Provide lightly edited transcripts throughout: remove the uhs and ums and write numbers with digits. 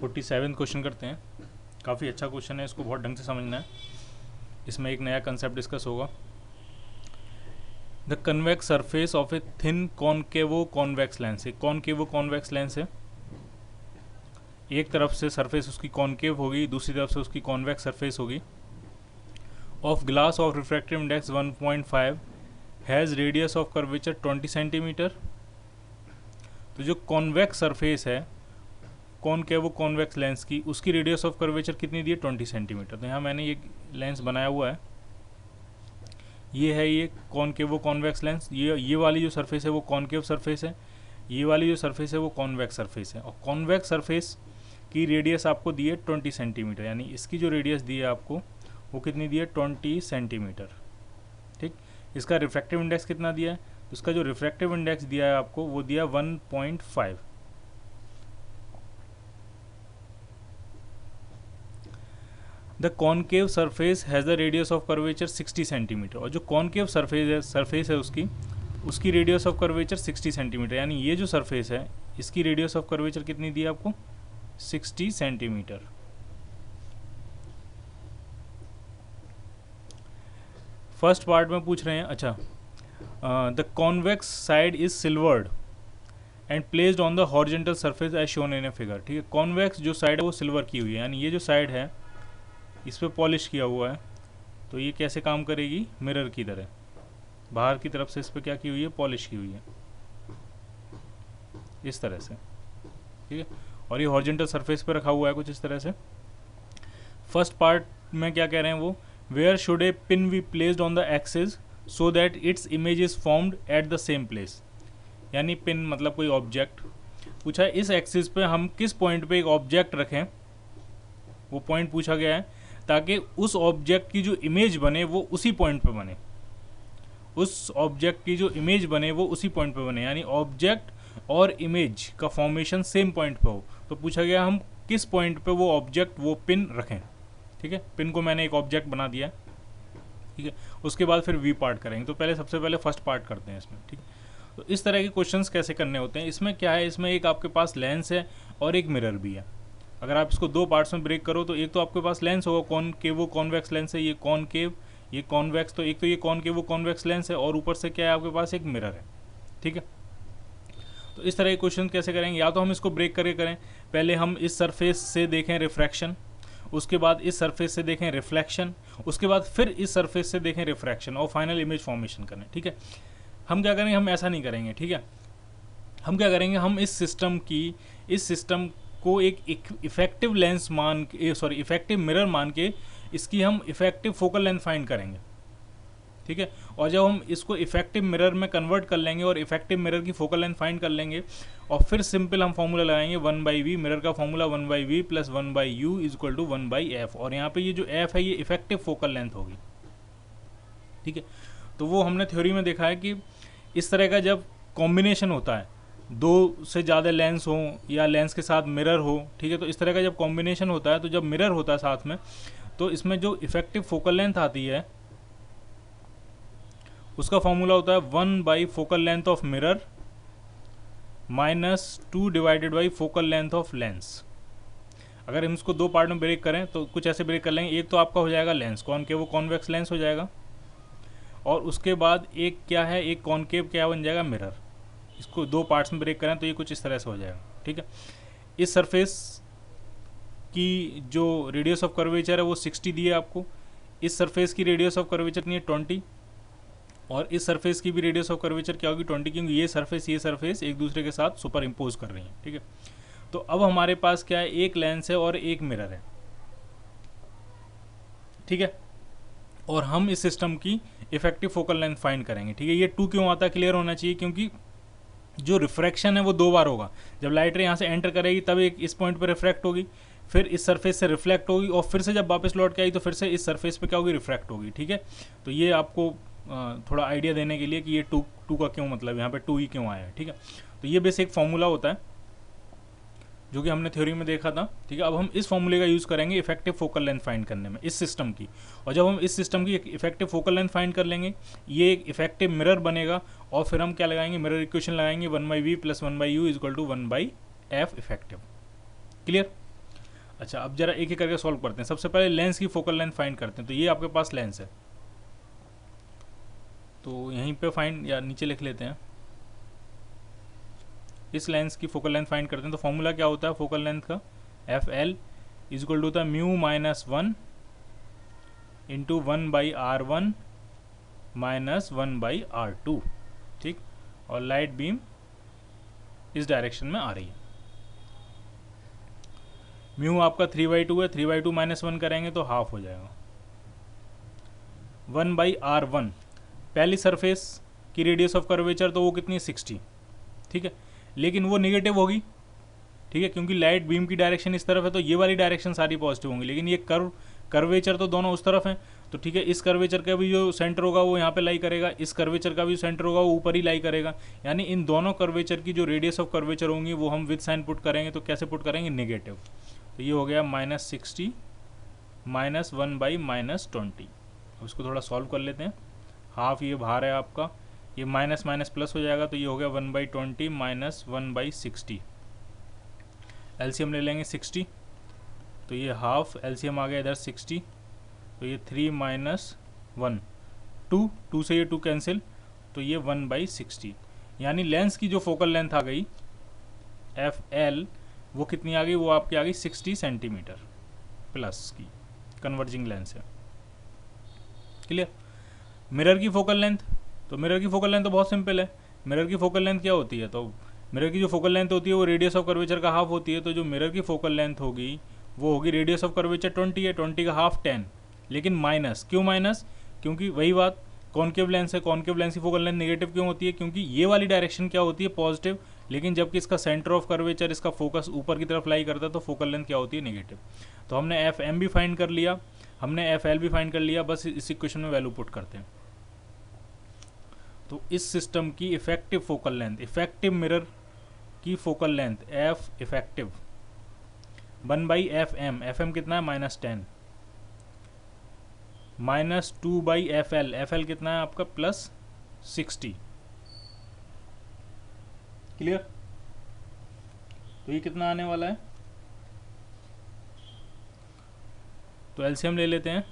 47 question करते हैं। काफ़ी अच्छा क्वेश्चन है, इसको बहुत ढंग से समझना है। इसमें एक नया कंसेप्ट डिस्कस होगा। The convex surface of a thin कॉनकेवो convex lens. एक कॉनकेवो कॉन्वेक्स लेंस है, एक तरफ से सरफेस उसकी कॉनकेव होगी, दूसरी तरफ से उसकी कॉन्वेक्स सरफेस होगी। Of glass of refractive index 1.5 has radius of curvature 20 centimetre. तो जो कॉन्वेक्स सरफेस है कॉनकेवो कॉन्वेक्स लेंस की, उसकी रेडियस ऑफ कर्वेचर कितनी दी है? 20 सेंटीमीटर। तो यहाँ मैंने ये लेंस बनाया हुआ है, ये है ये कॉनकेवो कॉन्वेक्स लेंस। ये वाली जो सरफेस है वो कॉनकेव सरफेस है, ये वाली जो सरफेस है वो कॉन्वेक्स सरफेस है। और कॉन्वेक्स सरफेस की रेडियस आपको दी है 20 सेंटीमीटर, यानी इसकी जो रेडियस दी है आपको वो कितनी दी है? 20 सेंटीमीटर। ठीक, इसका रिफ्रैक्टिव इंडेक्स कितना दिया है? तो इसका जो रिफ्रैक्टिव इंडेक्स दिया है आपको वो दिया 1.5। The concave surface has the radius of curvature 60 centimetre. और जो कॉनकेव सरफेस है उसकी रेडियस ऑफ कर्वेचर 60 सेंटीमीटर, यानी ये जो सरफेस है इसकी रेडियस ऑफ कर्वेचर कितनी दी है आपको? 60 सेंटीमीटर। फर्स्ट पार्ट में पूछ रहे हैं, अच्छा, the convex side is silvered and placed on the horizontal surface as shown in a figure. ठीक है, कॉन्वेक्स जो साइड है वो सिल्वर की हुई है, यानी ये जो साइड है इस पर पॉलिश किया हुआ है। तो ये कैसे काम करेगी? मिरर की तरह, बाहर की तरफ से इस पर क्या की हुई है? पॉलिश की हुई है, इस तरह से। ठीक है, और ये हॉरिजॉन्टल सरफेस पे रखा हुआ है कुछ इस तरह से। फर्स्ट पार्ट में क्या कह रहे हैं वो, where should a pin be placed on the axis so that its image is formed at the same place. यानी पिन मतलब कोई ऑब्जेक्ट पूछा है, इस एक्सिस पे हम किस पॉइंट पे एक ऑब्जेक्ट रखें, वो पॉइंट पूछा गया है, ताकि उस ऑब्जेक्ट की जो इमेज बने वो उसी पॉइंट पे बने, उस ऑब्जेक्ट की जो इमेज बने वो उसी पॉइंट पे बने, यानी ऑब्जेक्ट और इमेज का फॉर्मेशन सेम पॉइंट पे हो। तो पूछा गया हम किस पॉइंट पे वो ऑब्जेक्ट वो पिन रखें। ठीक है, पिन को मैंने एक ऑब्जेक्ट बना दिया है। ठीक है, उसके बाद फिर वी पार्ट करेंगे। तो पहले सबसे पहले फर्स्ट पार्ट करते हैं इसमें। ठीक है, तो इस तरह के क्वेश्चंस कैसे करने होते हैं। इसमें क्या है, इसमें एक आपके पास लेंस है और एक मिरर भी है। अगर आप इसको दो पार्ट्स में ब्रेक करो तो एक तो आपके पास लेंस होगा, कॉनकेवो कॉन्वेक्स लेंस है, ये कॉनकेव ये कॉन्वेक्स, तो एक तो ये कॉनकेवो कॉन्वेक्स लेंस है और ऊपर से क्या है आपके पास एक मिरर है। ठीक है, तो इस तरह के क्वेश्चन कैसे करेंगे, या तो हम इसको ब्रेक करके करें, पहले हम इस सरफेस से देखें रिफ्रैक्शन, उसके बाद इस सरफेस से देखें रिफ्लेक्शन, उसके बाद फिर इस सरफेस से देखें रिफ्रैक्शन और फाइनल इमेज फॉर्मेशन करें। ठीक है, हम क्या करेंगे, हम ऐसा नहीं करेंगे। ठीक है, हम क्या करेंगे, हम इस सिस्टम को एक इफेक्टिव लेंस मान के, सॉरी इफेक्टिव मिरर मान के इसकी हम इफेक्टिव फोकल लेंथ फाइंड करेंगे। ठीक है, और जब हम इसको इफेक्टिव मिरर में कन्वर्ट कर लेंगे और इफेक्टिव मिरर की फोकल लेंथ फाइंड कर लेंगे, और फिर सिंपल हम फॉर्मूला लगाएंगे 1/v, मिरर का formula 1/v plus 1/u is equal to 1/f। और यहाँ पे ये जो f है ये इफेक्टिव फोकल लेंथ होगी। ठीक है, तो वो हमने थ्योरी में देखा है कि इस तरह का जब कॉम्बिनेशन होता है, दो से ज़्यादा लेंस हो या लेंस के साथ मिरर हो, ठीक है, तो इस तरह का जब कॉम्बिनेशन होता है, तो जब मिरर होता है साथ में, तो इसमें जो इफेक्टिव फोकल लेंथ आती है उसका फॉर्मूला होता है 1 focal length of mirror -2 divided by focal length of lens. अगर हम इसको दो पार्ट में ब्रेक करें तो कुछ ऐसे ब्रेक कर लेंगे, एक तो आपका हो जाएगा लेंस, कॉनकेव कॉन्वेक्स लेंस हो जाएगा, और उसके बाद एक क्या है, एक कॉनकेव क्या बन जाएगा, मिरर। इसको दो पार्ट्स में ब्रेक करें तो ये कुछ इस तरह से हो जाएगा। ठीक है, इस सरफेस की जो रेडियस ऑफ कर्वेचर है वो 60 दी है आपको, इस सरफेस की रेडियस ऑफ कर्वेचर नहीं है 20, और इस सरफेस की भी रेडियस ऑफ कर्वेचर क्या होगी 20, क्योंकि ये सरफेस एक दूसरे के साथ सुपर इम्पोज कर रही है। ठीक है, तो अब हमारे पास क्या है, एक लेंस है और एक मिरर है। ठीक है, और हम इस सिस्टम की इफेक्टिव फोकल लेंथ फाइंड करेंगे। ठीक है, ये 2 क्यों आता है, क्लियर होना चाहिए, क्योंकि जो रिफ्रैक्शन है वो 2 बार होगा। जब लाइट रे यहाँ से एंटर करेगी तब एक इस पॉइंट पर रिफ्रैक्ट होगी, फिर इस सरफेस से रिफ्लेक्ट होगी, और फिर से जब वापस लौट के आई तो फिर से इस सरफेस पे क्या होगी, रिफ्रैक्ट होगी। ठीक है, तो ये आपको थोड़ा आइडिया देने के लिए कि ये टू का क्यों मतलब यहाँ पे 2 ही क्यों आया है। ठीक है, तो ये बेसिक फॉर्मूला होता है जो कि हमने थ्योरी में देखा था। ठीक है, अब हम इस फॉर्मूले का यूज़ करेंगे इफेक्टिव फोकल लेंथ फाइंड करने में इस सिस्टम की, और जब हम इस सिस्टम की इफेक्टिव फोकल लेंथ फाइंड कर लेंगे, ये एक इफेक्टिव मिरर बनेगा, और फिर हम क्या लगाएंगे, मिरर इक्वेशन लगाएंगे 1/v plus 1/u is equal to 1/f effective. Clear, अच्छा, अब जरा एक एक करके सॉल्व करते हैं। सबसे पहले लेंस की फोकल लेंथ फाइंड करते हैं। तो ये आपके पास लेंस है, तो यहीं पे फाइंड या नीचे लिख लेते हैं। इस लेंस की फोकल लेंथ फाइंड करते हैं। तो फॉर्मूला क्या होता है फोकल लेंथ का? F L is equal to होता है mu minus 1 into 1/r1 minus 1/r2, ठीक। और लाइट बीम इस डायरेक्शन में आ रही है। म्यू आपका 3/2 है, 3/2 माइनस 1 करेंगे तो हाफ हो जाएगा। 1/r1 पहली सरफेस की रेडियस ऑफ कर्वेचर तो वो कितनी है 60, ठीक है, लेकिन वो निगेटिव होगी, ठीक है, क्योंकि लाइट बीम की डायरेक्शन इस तरफ है, तो ये वाली डायरेक्शन सारी पॉजिटिव होंगी, लेकिन ये कर्वेचर तो दोनों उस तरफ हैं। तो ठीक है, इस कर्वेचर का भी जो सेंटर होगा वो यहाँ पे लाई करेगा, इस कर्वेचर का भी सेंटर होगा वो ऊपर ही लाई करेगा, यानी इन दोनों कर्वेचर की जो रेडियस ऑफ कर्वेचर होंगी वो हम विद साइन पुट करेंगे। तो कैसे पुट करेंगे? नेगेटिव। तो ये हो गया -60 माइनस 1/-20। अब इसको थोड़ा सॉल्व कर लेते हैं। हाफ ये बाहर है आपका, ये माइनस माइनस प्लस हो जाएगा, तो ये हो गया 1/20 माइनस 1/60। एलसीएम ले लेंगे 60, तो ये हाफ, एलसीएम आ गया इधर 60, तो ये 3 माइनस 1 2 से ये 2 कैंसिल, तो ये 1/60। यानी लेंस की जो फोकल लेंथ आ गई एफ एल वो कितनी आ गई? वो आपकी आ गई 60 सेंटीमीटर प्लस की कन्वर्जिंग लेंस है। क्लियर? मिरर की फोकल लेंथ, तो मिरर की फोकल लेंथ तो बहुत सिंपल है। मिरर की फोकल लेंथ क्या होती है? तो मिरर की जो फोकल लेंथ होती है वो रेडियस ऑफ कर्वेचर का हाफ होती है। तो जो मिरर की फोकल लेंथ होगी वो होगी रेडियस ऑफ कर्वेचर 20 है, 20 का हाफ 10, लेकिन माइनस। क्यों माइनस? क्योंकि वही बात, कॉन्केव लेंस है, कॉन्केव लेंस की फोकल लेंथ नेगेटिव क्यों होती है? क्योंकि ये वाली डायरेक्शन क्या होती है? पॉजिटिव, लेकिन जबकि इसका सेंटर ऑफ कर्वेचर, इसका फोकस ऊपर की तरफ लाई करता है, तो फोकल लेंथ क्या होती है? नेगेटिव। तो हमने एफ एम भी फाइंड कर लिया, हमने एफ एल भी फाइंड कर लिया, बस इस इक्वेशन में वैल्यू पुट करते हैं। तो इस सिस्टम की effective focal length, effective mirror की फोकल लेंथ एफ इफेक्टिव 1/एफ एम कितना है? -10 -2/एफ एल कितना है आपका? +60। क्लियर? तो ये कितना आने वाला है? तो एलसीएम ले लेते हैं।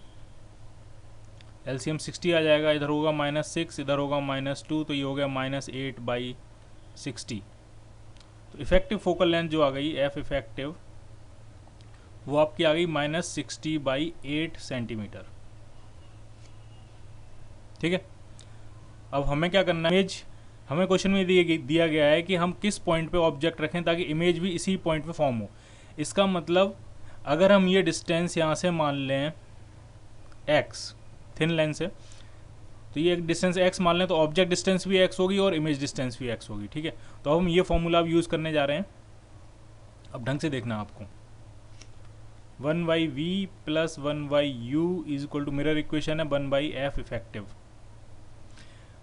एलसीएम 60 आ जाएगा, इधर होगा -6, इधर होगा -2, तो ये हो गया -8/60। तो इफेक्टिव फोकल लेंथ जो आ गई एफ इफेक्टिव वो आपकी आ गई -60/8 सेंटीमीटर। ठीक है, अब हमें क्या करना है? इमेज हमें क्वेश्चन में दिया गया है कि हम किस पॉइंट पे ऑब्जेक्ट रखें ताकि इमेज भी इसी पॉइंट पे फॉर्म हो। इसका मतलब अगर हम ये डिस्टेंस यहाँ से मान लें x, थिन लेंस है, तो ये एक डिस्टेंस x मान लें, तो ऑब्जेक्ट डिस्टेंस भी x होगी और इमेज डिस्टेंस भी x होगी। ठीक है, तो हम ये फॉर्मूला अब यूज़ करने जा रहे हैं। अब ढंग से देखना आपको, 1/v plus 1/u is equal to, mirror equation है 1/f इफेक्टिव।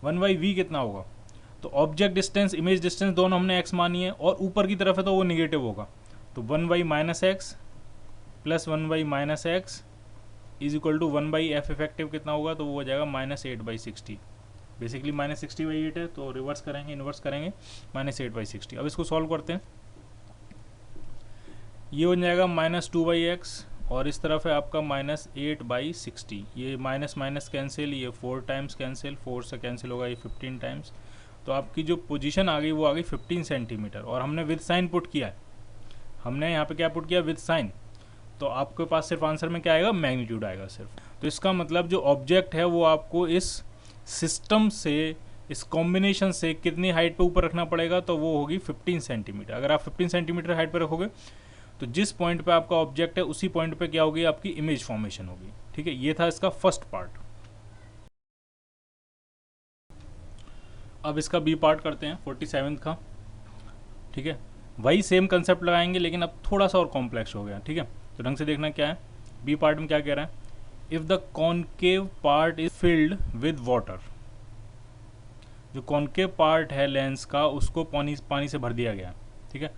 1/v कितना होगा? तो ऑब्जेक्ट डिस्टेंस, इमेज डिस्टेंस दोनों हमने x मानी है और ऊपर की तरफ है तो वो निगेटिव होगा, तो 1/-x plus 1/-x is equal to 1/f effective कितना होगा? तो वो हो जाएगा -8/60। बेसिकली -60/8 है, तो रिवर्स करेंगे, इन्वर्स करेंगे, -8/60। अब इसको सॉल्व करते हैं। ये हो जाएगा -2/x और इस तरफ है आपका -8/60। ये माइनस माइनस कैंसिल, ये 4 टाइम्स कैंसिल, 4 से कैंसिल होगा, ये 15 टाइम्स। तो आपकी जो पोजीशन आ गई वो आ गई 15 सेंटीमीटर, और हमने विद साइन पुट किया है। हमने यहाँ पे क्या पुट किया? With sign. तो आपके पास सिर्फ आंसर में क्या आएगा? मैग्नीट्यूड आएगा सिर्फ। तो इसका मतलब जो ऑब्जेक्ट है वो आपको इस सिस्टम से, इस कॉम्बिनेशन से कितनी हाइट पे ऊपर रखना पड़ेगा? तो वो होगी 15 सेंटीमीटर। अगर आप 15 सेंटीमीटर हाइट पे रखोगे तो जिस पॉइंट पे आपका ऑब्जेक्ट है उसी पॉइंट पे क्या होगी? आपकी इमेज फॉर्मेशन होगी। ठीक है, ये था इसका फर्स्ट पार्ट। अब इसका बी पार्ट करते हैं 47 का। ठीक है, वही सेम कंसेप्ट लगाएंगे लेकिन अब थोड़ा सा और कॉम्प्लेक्स हो गया। ठीक है, तो ढंग से देखना क्या है। बी पार्ट में क्या कह रहा है? If the concave part is filled with water, जो कॉन्केव पार्ट है लेंस का उसको पानी से भर दिया गया। ठीक है,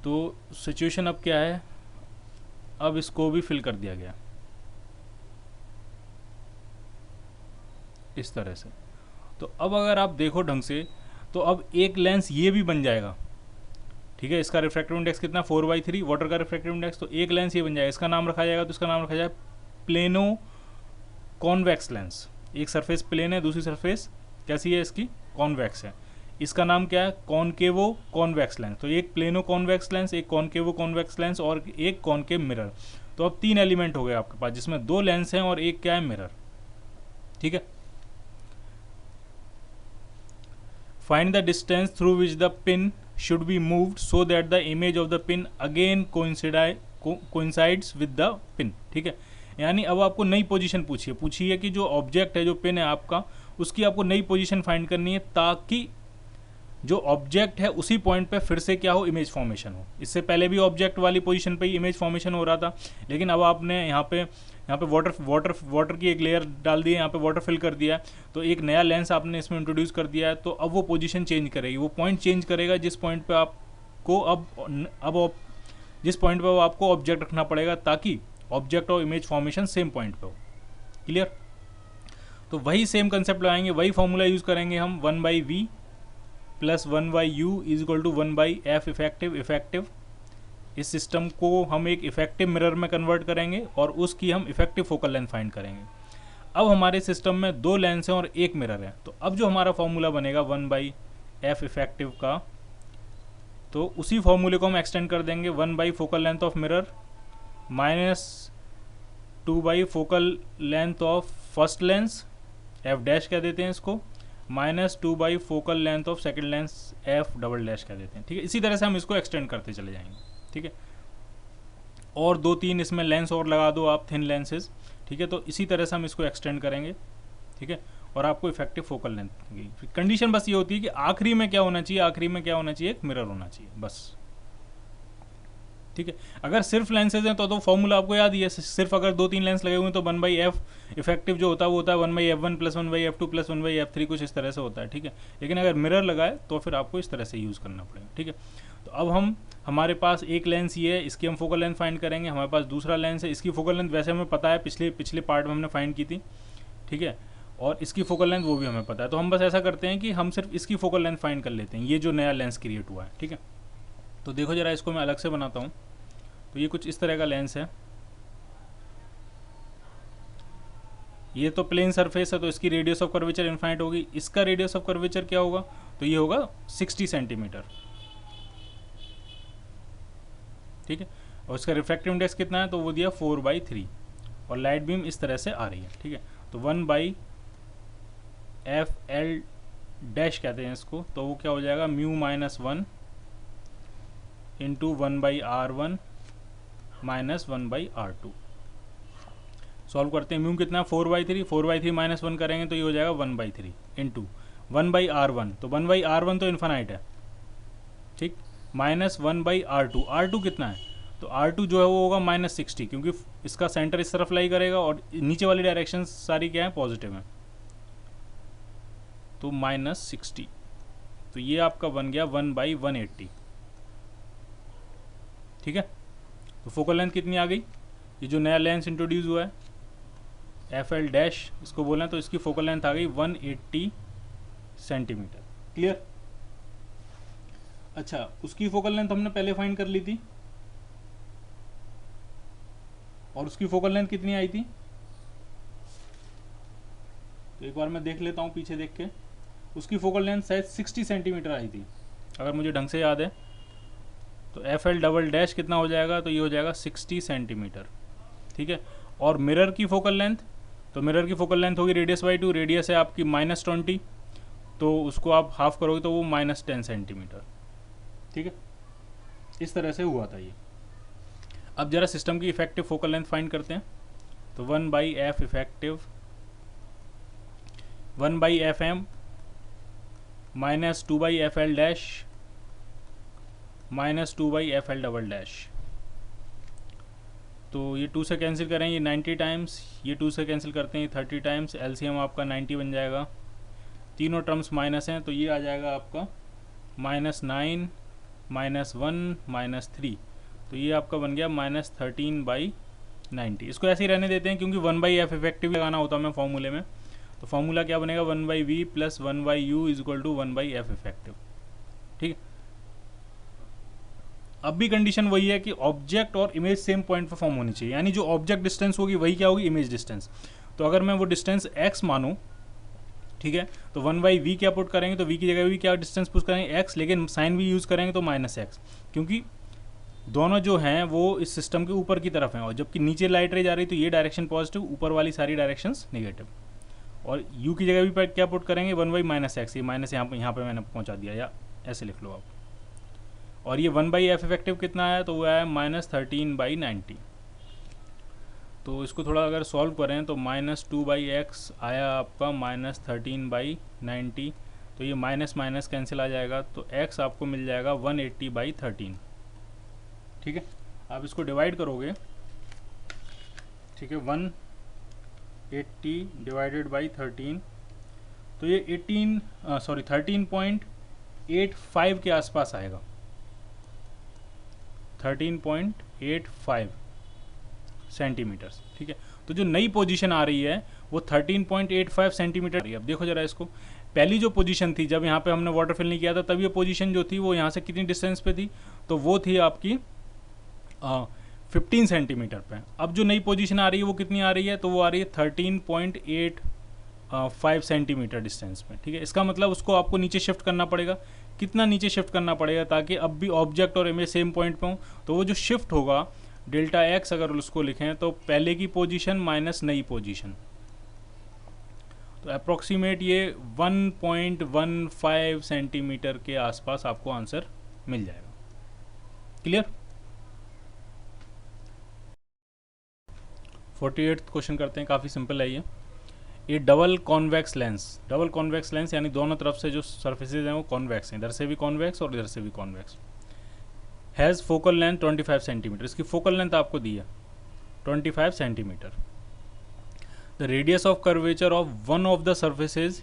तो सिचुएशन अब क्या है? अब इसको भी फिल कर दिया गया इस तरह से। तो अब अगर आप देखो ढंग से, तो अब एक लेंस ये भी बन जाएगा। ठीक है। इसका रिफ्रैक्टिव इंडेक्स कितना 4/3, वाटर का रिफ्रैक्टिव इंडेक्स, तो एक लेंस ये बन जाएगा, इसका नाम रखा जाएगा, तो इसका नाम रखा जाएगा प्लेनो कॉन्वेक्स लेंस। एक सरफेस प्लेन है, दूसरी सरफेस कैसी है इसकी, कॉन्वेक्स है, इसका नाम क्या है, कॉनकेवो कॉन्वेक्स लेंस। तो एक प्लेनो कॉन्वेक्स लेंस, एक कॉनकेवो कॉन्वेक्स लेंस और एक कॉनकेव मिरर। तो अब 3 एलिमेंट हो गए आपके पास, जिसमें 2 लेंस हैं और एक क्या है, मिरर। ठीक है। Find the distance through which the pin should be moved so that the image of the pin again coincides with the pin. ठीक है। यानी अब आपको नई पोजीशन पूछी है कि जो ऑब्जेक्ट है, जो पिन है आपका, उसकी आपको नई पोजीशन फाइंड करनी है, ताकि जो ऑब्जेक्ट है उसी पॉइंट पे फिर से क्या हो, इमेज फॉर्मेशन हो। इससे पहले भी ऑब्जेक्ट वाली पोजीशन पे ही इमेज फॉर्मेशन हो रहा था, लेकिन अब आपने यहाँ पे वाटर की एक लेयर डाल दी है, यहाँ पे वाटर फिल कर दिया है, तो एक नया लेंस आपने इसमें इंट्रोड्यूस कर दिया है, तो अब वो पोजीशन चेंज करेगी, वो पॉइंट चेंज करेगा जिस पॉइंट पे आपको जिस पॉइंट पे आपको ऑब्जेक्ट रखना पड़ेगा, ताकि ऑब्जेक्ट और इमेज फॉर्मेशन सेम पॉइंट पे हो। क्लियर। तो वही सेम कंसेप्ट लगाएंगे, वही फॉर्मूला यूज करेंगे हम, 1/v plus 1/u is equal to 1/f effective. इस सिस्टम को हम एक इफेक्टिव मिरर में कन्वर्ट करेंगे और उसकी हम इफेक्टिव फोकल लेंथ फाइंड करेंगे। अब हमारे सिस्टम में 2 लेंस हैं और एक मिरर है, तो अब जो हमारा फॉर्मूला बनेगा 1/f इफेक्टिव का, तो उसी फॉर्मूले को हम एक्सटेंड कर देंगे 1 focal length of mirror minus 2 focal length of first lens, F dash कह देते हैं इसको, minus 2 focal length of second lens, F double dash कह देते हैं। ठीक है। इसी तरह से हम इसको एक्सटेंड करते चले जाएंगे। ठीक है। और 2-3 इसमें लेंस और लगा दो आप, थिन लेंसेज। ठीक है। तो इसी तरह से हम इसको एक्सटेंड करेंगे। ठीक है। और आपको इफेक्टिव फोकल लेंथ की कंडीशन बस ये होती है कि आखिरी में क्या होना चाहिए, आखिरी में क्या होना चाहिए, एक मिरर होना चाहिए बस। ठीक है। अगर सिर्फ लेंसेज हैं तो फॉर्मूला आपको याद ही है, सिर्फ अगर 2-3 लेंस लगे हुए हैं तो 1/f इफेक्टिव जो होता है वो होता है 1/f1 plus 1/f2 plus 1/f3, कुछ इस तरह से होता है। ठीक है। लेकिन अगर मिरर लगाए तो फिर आपको इस तरह से यूज़ करना पड़ेगा। ठीक है। तो अब हमारे पास एक लेंस ये है, इसकी हम फोकल लेंथ फाइंड करेंगे। हमारे पास दूसरा लेंस है, इसकी फोकल लेंथ वैसे हमें पता है, पिछले पार्ट में हमने फाइंड की थी। ठीक है। और इसकी फोकल लेंथ वो भी हमें पता है, तो हम बस ऐसा करते हैं कि हम सिर्फ इसकी फोकल लेंथ फाइंड कर लेते हैं, ये जो नया लेंस क्रिएट हुआ है। ठीक है। तो देखो जरा, इसको मैं अलग से बनाता हूँ। तो ये कुछ इस तरह का लेंस है, ये तो प्लेन सरफेस है, तो इसकी रेडियस ऑफ कर्वेचर इनफाइनाइट होगी। इसका रेडियस ऑफ कर्वेचर क्या होगा, तो ये होगा 60 सेंटीमीटर। ठीक है। और इसका रिफ्रैक्टिव इंडेक्स कितना है, तो वो दिया 4/3, और लाइट बीम इस तरह से आ रही है। ठीक है। तो 1/f l डैश कहते हैं इसको, तो वो क्या हो जाएगा, μ-1 into 1/r1 minus 1/r2। Solve करते हैं। म्यू कितना है 4/3, 4/3 माइनस 1 करेंगे तो ये हो जाएगा 1/3 इंटू 1/r1, तो 1/r1 तो इन्फानाइट है। ठीक। माइनस 1/r2, r2 कितना है, तो r2 जो है वो होगा -60, क्योंकि इसका सेंटर इस तरफ लाई करेगा और नीचे वाली डायरेक्शन सारी क्या है, पॉजिटिव है, तो -60। तो ये आपका बन गया 1/180। ठीक है। तो फोकल लेंथ कितनी आ गई, ये जो नया लेंस इंट्रोड्यूस हुआ है एफ एल डैश इसको बोलें, तो इसकी फोकल लेंथ आ गई 180 सेंटीमीटर। क्लियर। अच्छा, उसकी फोकल लेंथ हमने पहले फाइंड कर ली थी, और उसकी फोकल लेंथ कितनी आई थी, तो एक बार मैं देख लेता हूँ पीछे देख के। उसकी फोकल लेंथ शायद 60 सेंटीमीटर आई थी, अगर मुझे ढंग से याद है। तो एफ एल डबल डैश कितना हो जाएगा, तो ये हो जाएगा 60 सेंटीमीटर। ठीक है। और मिरर की फोकल लेंथ, तो मिरर की फोकल लेंथ होगी रेडियस/2, रेडियस है आपकी -20, तो उसको आप हाफ करोगे तो वो -10 सेंटीमीटर। ठीक है। इस तरह से हुआ था ये। अब जरा सिस्टम की इफेक्टिव फोकल लेंथ फाइंड करते हैं। तो 1/f effective 1/fm minus 2/fl dash minus 2/fl double dash. तो ये 2 से कैंसिल करें, ये 90 टाइम्स, ये 2 से कैंसिल करते हैं 30 टाइम्स, एलसीएम आपका 90 बन जाएगा। तीनों टर्म्स माइनस हैं, तो ये आ जाएगा आपका -9 -1 -3, तो ये आपका बन गया -13/90। इसको ऐसे ही रहने देते हैं, क्योंकि 1/f इफेक्टिव लगाना होता है हमें फॉर्मूले में। तो फॉर्मूला क्या बनेगा, 1/v plus 1/u is equal to 1/f effective. ठीक है। अब भी कंडीशन वही है कि ऑब्जेक्ट और इमेज सेम पॉइंट पर फॉर्म होनी चाहिए, यानी जो ऑब्जेक्ट डिस्टेंस होगी वही क्या होगी, इमेज डिस्टेंस। तो अगर मैं वो डिस्टेंस x मानूँ, ठीक है, तो 1/v क्या पुट करेंगे, तो v की जगह भी क्या डिस्टेंस पुट करेंगे x, लेकिन साइन भी यूज़ करेंगे तो -x, क्योंकि दोनों जो हैं वो इस सिस्टम के ऊपर की तरफ हैं, और जबकि नीचे लाइट रे जा रही तो ये डायरेक्शन पॉजिटिव, ऊपर वाली सारी डायरेक्शंस नेगेटिव। और u की जगह भी क्या पुट करेंगे, 1/-x, ये माइनस यहाँ पे मैंने पहुँचा दिया, या ऐसे लिख लो आप। और ये 1/f इफेक्टिव कितना आया, तो वो आया -13/90। तो इसको थोड़ा अगर सॉल्व करें तो -2/x आया आपका -13/90, तो ये माइनस माइनस कैंसिल आ जाएगा, तो x आपको मिल जाएगा 180/13। ठीक है, आप इसको डिवाइड करोगे, ठीक है, 180 डिवाइडेड बाई 13, तो ये 13.85 के आसपास आएगा, 13.85 सेंटीमीटर्स। ठीक है, तो जो नई पोजीशन आ रही है वो 13.85 सेंटीमीटर आ रही है। अब देखो जरा इसको, पहली जो पोजीशन थी जब यहाँ पे हमने वाटर फिल नहीं किया था, तब ये पोजीशन जो थी वो यहाँ से कितनी डिस्टेंस पे थी, तो वो थी आपकी 15 सेंटीमीटर पे। अब जो नई पोजीशन आ रही है वो कितनी आ रही है, तो वो आ रही है 13.85 सेंटीमीटर डिस्टेंस पे। ठीक है, इसका मतलब उसको आपको नीचे शिफ्ट करना पड़ेगा। कितना नीचे शिफ्ट करना पड़ेगा ताकि अब भी ऑब्जेक्ट और इमेज सेम पॉइंट पे हो, तो वो जो शिफ्ट होगा डेल्टा एक्स, अगर उसको लिखें तो पहले की पोजीशन माइनस नई पोजीशन, तो अप्रोक्सीमेट ये 1.15 सेंटीमीटर के आसपास आपको आंसर मिल जाएगा। क्लियर? 48 क्वेश्चन करते हैं, काफ़ी सिंपल है ये। ये डबल कॉन्वेक्स लेंस यानी दोनों तरफ से जो सर्फेसेज हैं वो कॉन्वेक्स हैं, इधर से भी कॉन्वेक्स और इधर से भी convex. Has focal length 25 centimetre, इसकी फोकल लेंथ आपको दी है 25 centimetre. The radius of curvature of one of the surfaces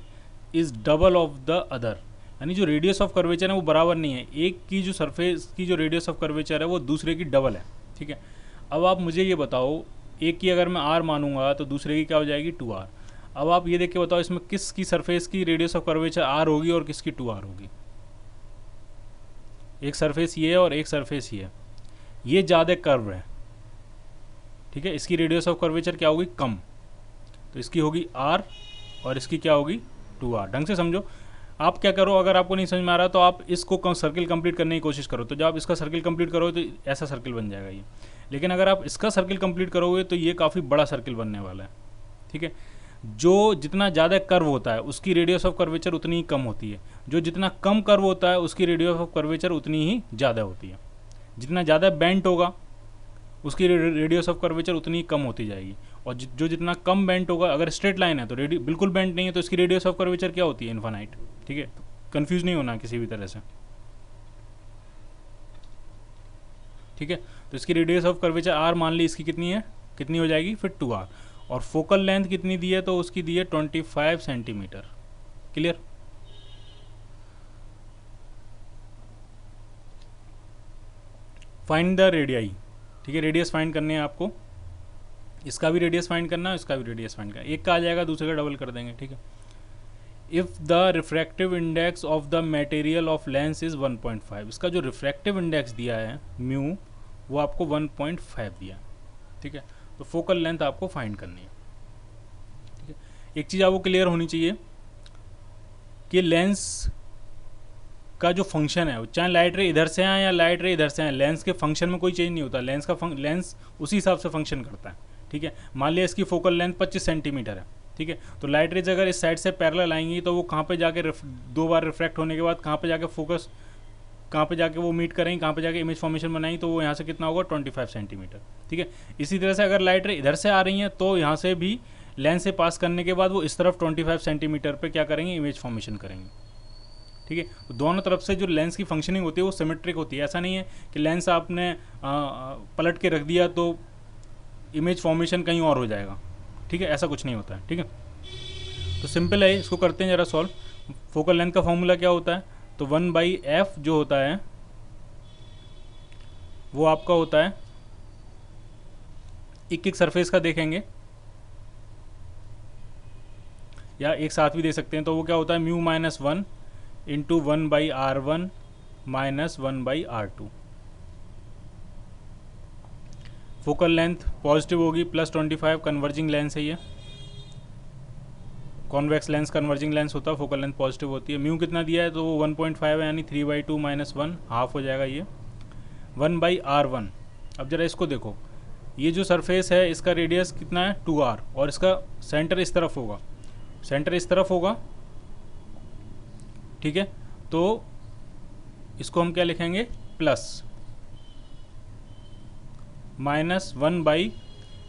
is double of the other, यानी जो रेडियस ऑफ कर्वेचर है वो बराबर नहीं है, एक की जो सरफेस की जो रेडियस ऑफ कर्वेचर है वो दूसरे की डबल है। ठीक है, अब आप मुझे ये बताओ, एक की अगर मैं r मानूंगा तो दूसरे की क्या हो जाएगी 2r। अब आप ये देख के बताओ इसमें किसकी सरफेस की रेडियस ऑफ कर्वेचर r होगी और किसकी 2r होगी। एक सरफेस ये है और एक सरफेस ये है, ये ज़्यादा कर्व है। ठीक है, इसकी रेडियस ऑफ कर्वेचर क्या होगी, कम, तो इसकी होगी r और इसकी क्या होगी 2r। ढंग से समझो, आप क्या करो, अगर आपको नहीं समझ में आ रहा तो आप इसको सर्किल कंप्लीट करने की कोशिश करो, तो जब आप इसका सर्किल कंप्लीट करोगे तो ऐसा सर्किल बन जाएगा ये। लेकिन अगर आप इसका सर्किल कंप्लीट करोगे तो ये काफ़ी बड़ा सर्किल बनने वाला है। ठीक है, जो जितना ज़्यादा कर्व होता है उसकी रेडियस ऑफ कर्वेचर उतनी ही कम होती है, जो जितना कम कर्व होता है उसकी रेडियस ऑफ कर्वेचर उतनी ही ज़्यादा होती है। जितना ज़्यादा बेंट होगा उसकी रेडियस ऑफ कर्वेचर उतनी ही कम होती जाएगी, और जो जितना कम बेंट होगा, अगर स्ट्रेट लाइन है तो बिल्कुल बेंट नहीं है तो इसकी रेडियस ऑफ कर्वेचर क्या होती है, इन्फानाइट। ठीक है, तो कन्फ्यूज़ नहीं होना किसी भी तरह से। ठीक है, तो इसकी रेडियस ऑफ कर्वेचर r मान ली, इसकी कितनी है, कितनी हो जाएगी फिर 2r, और फोकल लेंथ कितनी दी है, तो उसकी दी है 25 centimetre. Clear? Find the radii. ठीक है, रेडियस फाइंड करने हैं आपको, इसका भी रेडियस फाइंड करना है, इसका भी रेडियस फाइंड करना है। एक का आ जाएगा, दूसरे का डबल कर देंगे। ठीक है, if the refractive index of the material of lens is 1.5, इसका जो रिफ्रैक्टिव इंडेक्स दिया है म्यू वो आपको 1.5 दिया। ठीक है, तो फोकल लेंथ आपको फाइंड करनी है। ठीक है, एक चीज़ आपको क्लियर होनी चाहिए कि लेंस का जो फंक्शन है, चाहे लाइट रे इधर से आए या लाइट रे इधर से आए, लेंस के फंक्शन में कोई चेंज नहीं होता। लेंस उसी हिसाब से फंक्शन करता है। ठीक है, मान लिया इसकी फोकल लेंथ 25 सेंटीमीटर है। ठीक है, तो लाइट रेज अगर इस साइड से पैरेलल आएंगी तो वो कहाँ पे जाके दो बार रिफ्रैक्ट होने के बाद कहाँ पे जाके फोकस, कहाँ पे जाके वो मीट करेंगे, कहाँ पे जाके इमेज फॉर्मेशन बनाएंगी, तो वो यहाँ से कितना होगा 25 सेंटीमीटर। ठीक है, इसी तरह से अगर लाइट रे इधर से आ रही हैं तो यहाँ से भी लेंस से पास करने के बाद वो इस तरफ 25 सेंटीमीटर पे क्या करेंगे, इमेज फॉर्मेशन करेंगे। ठीक है, तो दोनों तरफ से जो लेंस की फंक्शनिंग होती है वो सिमेट्रिक होती है। ऐसा नहीं है कि लेंस आपने पलट के रख दिया तो इमेज फॉर्मेशन कहीं और हो जाएगा। ठीक है, ऐसा कुछ नहीं होता है। ठीक है, तो सिंपल है, इसको करते हैं ज़रा सॉल्व। फोकल लेंथ का फॉर्मूला क्या होता है, तो 1/f जो होता है वो आपका होता है, एक सरफेस का देखेंगे या एक साथ भी दे सकते हैं, तो वो क्या होता है mu -1 into 1/r1 -1/r2। Focal length positive होगी +25, कन्वर्जिंग लेंस है ये, कॉन्वेक्स लेंस कन्वर्जिंग लेंस होता है, फोकल लेंथ पॉजिटिव होती है। म्यू कितना दिया है तो वो 1.5 है, यानी 3/2 - 1 हाफ हो जाएगा ये 1/r1। अब जरा इसको देखो, ये जो सरफेस है इसका रेडियस कितना है 2r, और इसका सेंटर इस तरफ होगा, सेंटर इस तरफ होगा, ठीक है। तो इसको हम क्या लिखेंगे, प्लस -1/,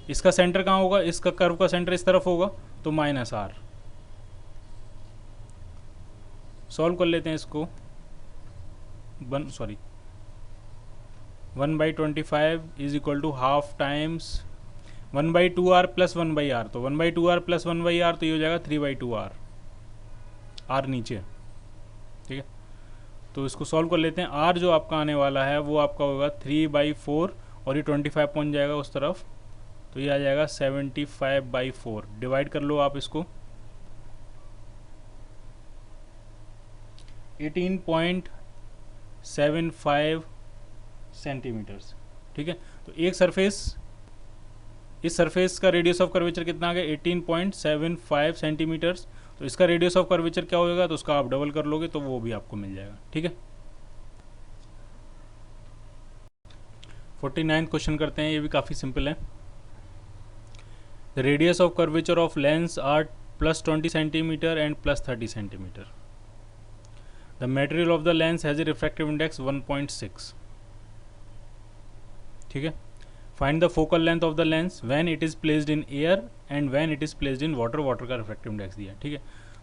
इसका सेंटर कहाँ होगा, इसका कर्व का सेंटर इस तरफ होगा, तो -r। सॉल्व कर लेते हैं इसको, 1/25 is equal to half times 1/2r + 1/r, तो 1/2r + 1/r तो ये हो जाएगा 3/2r, r नीचे, ठीक है। तो इसको सॉल्व कर लेते हैं। r जो आपका आने वाला है वो आपका होगा 3/4, और ये 25 पहुंच जाएगा उस तरफ, तो ये आ जाएगा 75/4। डिवाइड कर लो आप इसको, 18.75 सेंटीमीटर्स, ठीक है। तो एक सरफेस, इस सरफेस का रेडियस ऑफ कर्वेचर कितना आ गया 18.75 सेंटीमीटर्स, तो इसका रेडियस ऑफ कर्वेचर क्या होगा, तो उसका आप डबल कर लोगे तो वो भी आपको मिल जाएगा, ठीक है। 49 क्वेश्चन करते हैं, ये भी काफ़ी सिंपल है। The radius of curvature of lens are +20 centimetre and +30 centimetre. The material of the lens has a refractive index 1.6, ठीक है। Find the focal length of the lens when it is placed in air and when it is placed in water, water का refractive index दिया है, ठीक है।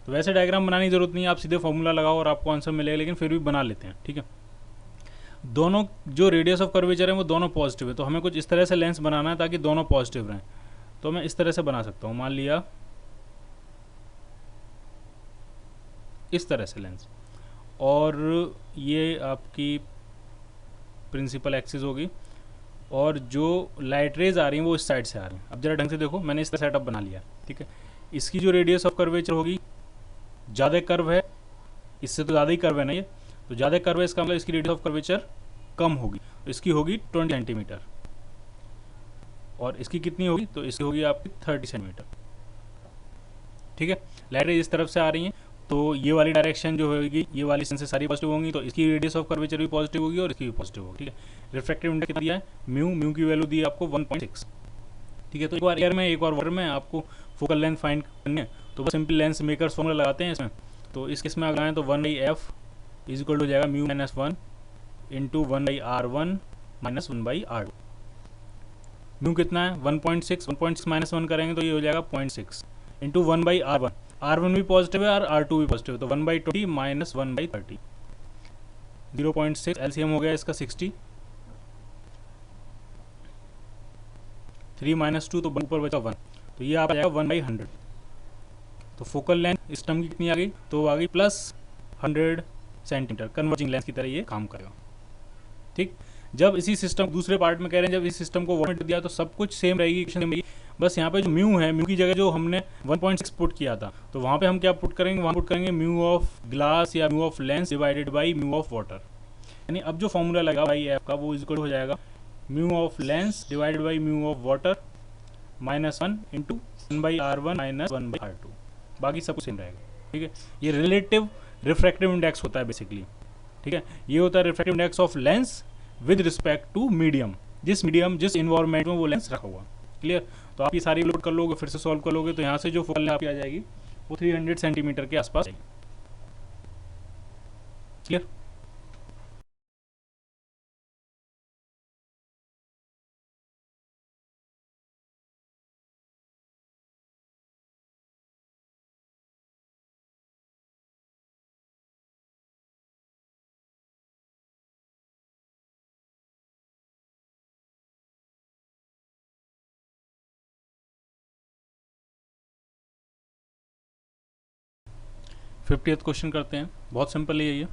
तो वैसे diagram बनाने की जरूरत नहीं है, आप सीधे फॉर्मूला लगाओ और आपको आंसर मिलेगा, लेकिन फिर भी बना लेते हैं, ठीक है। दोनों जो रेडियस ऑफ कर्वेचर है वो दोनों पॉजिटिव है, तो हमें कुछ इस तरह से लेंस बनाना है ताकि दोनों पॉजिटिव रहें। तो मैं इस तरह से बना सकता हूँ, मान लिया इस तरह से लेंस, और ये आपकी प्रिंसिपल एक्सिस होगी, और जो लाइट रेज आ रही हैं वो इस साइड से आ रही हैं। अब जरा ढंग से देखो, मैंने इस तरह सेटअप बना लिया, ठीक है। इसकी जो रेडियस ऑफ कर्वेचर होगी, ज़्यादा कर्व है, इससे तो ज़्यादा ही कर्व है ना ये, तो ज़्यादा कर्व है, इसका मतलब इसकी रेडियस ऑफ कर्वेचर कम होगी, तो इसकी होगी 20 सेंटीमीटर, और इसकी कितनी होगी, तो इसकी होगी आपकी 30 सेंटीमीटर, ठीक है। लाइट रेज इस तरफ से आ रही हैं, तो ये वाली डायरेक्शन जो होगी, ये वाली सेंसेस सारी पॉजिटिव होंगी, तो इसकी रेडियस ऑफ कर्वेचर भी पॉजिटिव होगी और इसकी भी पॉजिटिव होगी, ठीक है। रिफ्रैक्टिव इंडेक्स कितना दिया है, म्यू की वैल्यू दी है आपको 1.6, ठीक है। तो एक बार एयर में एक बार वाटर में आपको फोकल लेंथ फाइंड करनी है, तो बस सिंपल लेंस मेकर्स फॉर्मूला लगाते हैं इसमें। तो इस केस में अगर आए तो 1/f इज इक्वल टू हो जाएगा mu -1 into 1/r1 - 1/r2। Mu कितना है 1.6, 1.6 - 1 करेंगे तो ये हो जाएगा 0.6 इंटू 1/r1, r1 भी पॉजिटिव है और r2 भी पॉजिटिव है, तो 1/20 - 1/30, 0.6 एलसीएम हो गया इसका 60, 3 - 2 तो ऊपर बचा 1, तो ये आ जाएगा 1/100। तो फोकल लेंथ इस टर्म की कितनी आ गई, तो आ गई +100 सेंटीमीटर, कन्वर्जिंग लेंस की तरह ये काम करेगा, ठीक। जब इसी सिस्टम दूसरे पार्ट में कह रहे हैं, जब इस सिस्टम को वॉट दिया तो सब कुछ सेम रहेगी, बस यहाँ पे जो म्यू है, म्यू की जगह जो हमने 1.6 पुट किया था, तो वहाँ पे हम क्या पुट करेंगे, वहाँ पुट करेंगे म्यू ऑफ ग्लास या mu of lens divided by mu of water, यानी अब जो फॉर्मूला लगा बाई एफ का वो इक्वल हो जाएगा mu of lens divided by mu of water -1 into 1/r1 - 1/r2, बाकी सब कुछ सेम रहेगा, ठीक है। ये रिलेटिव रिफ्रैक्टिव इंडेक्स होता है बेसिकली, ठीक है। ये होता है refractive index of lens with respect to medium, जिस इन्वायरमेंट में वो लेंस रखा हुआ, क्लियर। तो आप ये सारी लोड कर लोगे, फिर से सॉल्व कर लोगे, तो यहाँ से जो फोकल लेंथ आपकी आ जाएगी वो 300 सेंटीमीटर के आसपास आएगी, क्लियर। फिफ्टियथ क्वेश्चन करते हैं, बहुत सिंपल है ये।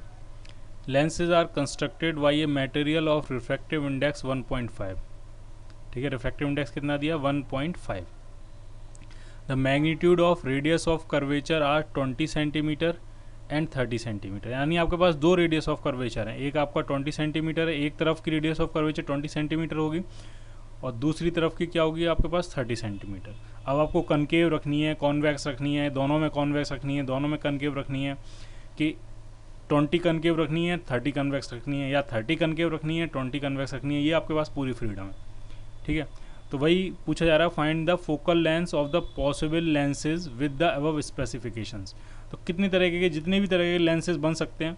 Lenses are constructed by a material of refractive index 1.5, ठीक है। रिफ्रैक्टिव इंडेक्स कितना दिया 1.5। The magnitude of radius of curvature are 20 centimetre and 30 centimetre, यानी आपके पास दो रेडियस ऑफ कर्वेचर है, एक आपका 20 सेंटीमीटर है, एक तरफ की रेडियस ऑफ कर्वेचर 20 सेंटीमीटर होगी, और दूसरी तरफ की क्या होगी आपके पास 30 सेंटीमीटर। अब आपको कनकेव रखनी है, कॉन्वेक्स रखनी है, दोनों में कॉन्वेक्स रखनी है, दोनों में कनकेव रखनी है, कि 20 कनकेव रखनी है, 30 कन्वेक्स रखनी है, या 30 कनकेव रखनी है, 20 कन्वेक्स रखनी है, ये आपके पास पूरी फ्रीडम है। ठीक है, तो वही पूछा जा रहा है, find the focal length of the possible lenses with the above specifications. तो कितनी तरीके के, जितने भी तरह के लेंसेज बन सकते हैं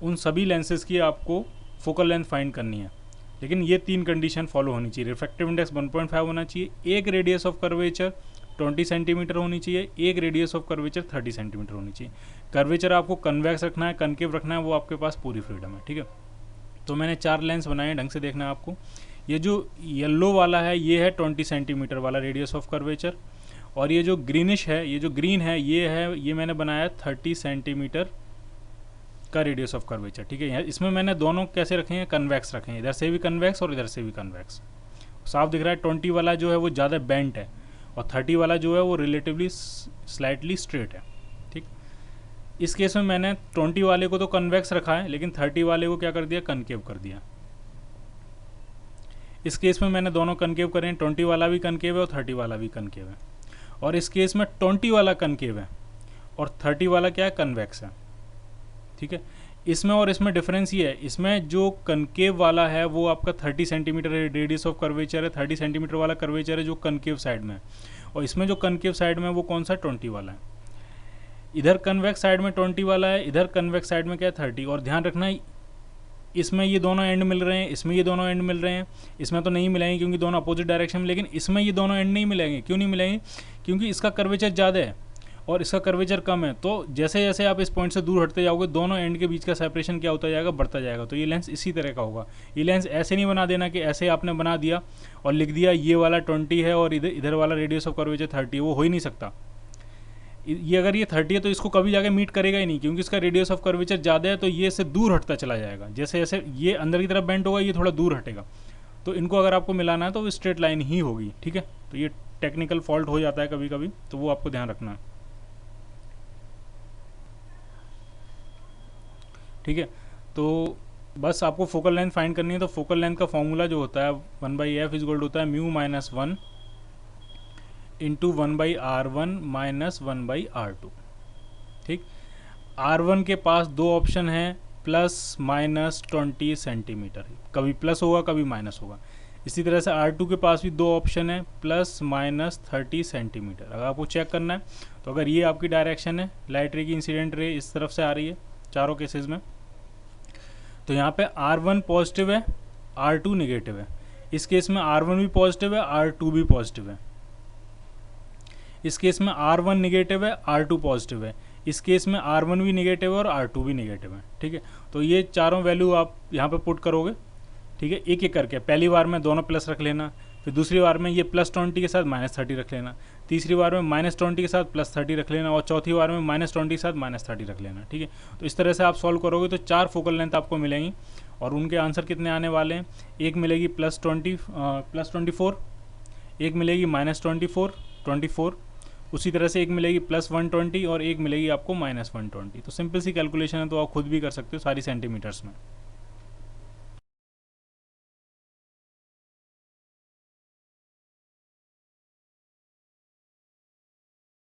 उन सभी लेंसेज की आपको फोकल लेंथ फाइंड करनी है, लेकिन ये 3 कंडीशन फॉलो होनी चाहिए। रिफ्रैक्टिव इंडेक्स 1.5 होना चाहिए, एक रेडियस ऑफ कर्वेचर 20 सेंटीमीटर होनी चाहिए, एक रेडियस ऑफ कर्वेचर 30 सेंटीमीटर होनी चाहिए। कर्वेचर आपको कन्वेक्स रखना है, कनकेव रखना है, वो आपके पास पूरी फ्रीडम है। ठीक है, तो मैंने 4 लेंस बनाए हैं, ढंग से देखना है आपको। ये जो येलो वाला है ये है 20 सेंटीमीटर वाला रेडियस ऑफ कर्वेचर, और ये जो ग्रीनिश है, ये जो ग्रीन है, ये मैंने बनाया 30 सेंटीमीटर का रेडियस ऑफ कर्वेचर। ठीक है, इसमें मैंने दोनों कैसे रखे हैं, कन्वेक्स रखे हैं, इधर से भी कन्वेक्स और इधर से भी कन्वेक्स। साफ दिख रहा है 20 वाला जो है वो ज़्यादा बेंट है और 30 वाला जो है वो रिलेटिवली स्लाइटली स्ट्रेट है। ठीक, इस केस में मैंने 20 वाले को तो कन्वेक्स रखा है, लेकिन 30 वाले को क्या कर दिया, कनकेव कर दिया। इस केस में मैंने दोनों कनकेव करें, 20 वाला भी कनकेव है और 30 वाला भी कनकेव है। और इस केस में 20 वाला कनकेव है और 30 वाला क्या है, कन्वेक्स है। ठीक है, इसमें और इसमें डिफरेंस ये है, इसमें जो कनकेव वाला है वो आपका 30 सेंटीमीटर रेडियस ऑफ कर्वेचर है, 30 सेंटीमीटर वाला कर्वेचर है जो कनकेव साइड में है, और इसमें जो कनकेव साइड में है वो कौन सा, 20 वाला है। इधर कन्वेक्स साइड में 20 वाला है, इधर कन्वेक्स साइड में क्या है, 30। और ध्यान रखना इसमें ये दोनों एंड मिल रहे हैं, इसमें ये दोनों एंड मिल रहे हैं, इसमें तो नहीं मिलेंगे क्योंकि दोनों अपोजिट डायरेक्शन में, लेकिन इसमें ये दोनों एंड नहीं मिलेंगे। क्यों नहीं मिलेंगे, क्योंकि इसका कर्वेचर ज़्यादा है और इसका कर्वेचर कम है। तो जैसे जैसे आप इस पॉइंट से दूर हटते जाओगे दोनों एंड के बीच का सेपरेशन क्या होता जाएगा, बढ़ता जाएगा। तो ये लेंस इसी तरह का होगा। ये लेंस ऐसे नहीं बना देना कि ऐसे आपने बना दिया और लिख दिया ये वाला 20 है और इधर वाला रेडियस ऑफ कर्वेचर 30 है, वो हो ही नहीं सकता। ये अगर ये 30 है तो इसको कभी जाके मीट करेगा ही नहीं, क्योंकि इसका रेडियस ऑफ कर्वेचर ज़्यादा है, तो ये इससे दूर हटता चला जाएगा। जैसे जैसे ये अंदर की तरफ बेंड होगा ये थोड़ा दूर हटेगा। तो इनको अगर आपको मिलाना है तो वो स्ट्रेट लाइन ही होगी। ठीक है, तो ये टेक्निकल फॉल्ट हो जाता है कभी कभी, तो वो आपको ध्यान रखना है। ठीक है, तो बस आपको फोकल लेंथ फाइंड करनी है। तो फोकल लेंथ का फॉर्मूला जो होता है 1/f इज इक्वल टू होता है mu minus 1 into 1/r1 minus 1/r2। ठीक, r1 के पास 2 ऑप्शन हैं, प्लस माइनस 20 सेंटीमीटर, कभी प्लस होगा कभी माइनस होगा। इसी तरह से r2 के पास भी 2 ऑप्शन है, प्लस माइनस 30 सेंटीमीटर। अगर आपको चेक करना है तो अगर ये आपकी डायरेक्शन है, लाइट रे की इंसिडेंट रे इस तरफ से आ रही है चारों केसेस में, तो यहाँ पे r1 पॉजिटिव है, r2 नेगेटिव है। इस केस में r1 भी पॉजिटिव है, r2 भी पॉजिटिव है। इस केस में r1 नेगेटिव है, r2 पॉजिटिव है। इस केस में r1 भी नेगेटिव है और r2 भी नेगेटिव है। ठीक है, तो ये चारों वैल्यू आप यहाँ पे पुट करोगे। ठीक है, एक एक करके पहली बार में दोनों प्लस रख लेना, फिर दूसरी बार में ये +20 के साथ -30 रख लेना, तीसरी बार में -20 के साथ +30 रख लेना, और चौथी बार में -20 के साथ -30 रख लेना। ठीक है, तो इस तरह से आप सॉल्व करोगे तो 4 फोकल लेंथ आपको मिलेंगी और उनके आंसर कितने आने वाले हैं। एक मिलेगी +24, एक मिलेगी -24, उसी तरह से एक मिलेगी +120 और एक मिलेगी आपको -120। तो सिंपल सी कैलकुलेशन है, तो आप खुद भी कर सकते हो सारी सेंटीमीटर्स में।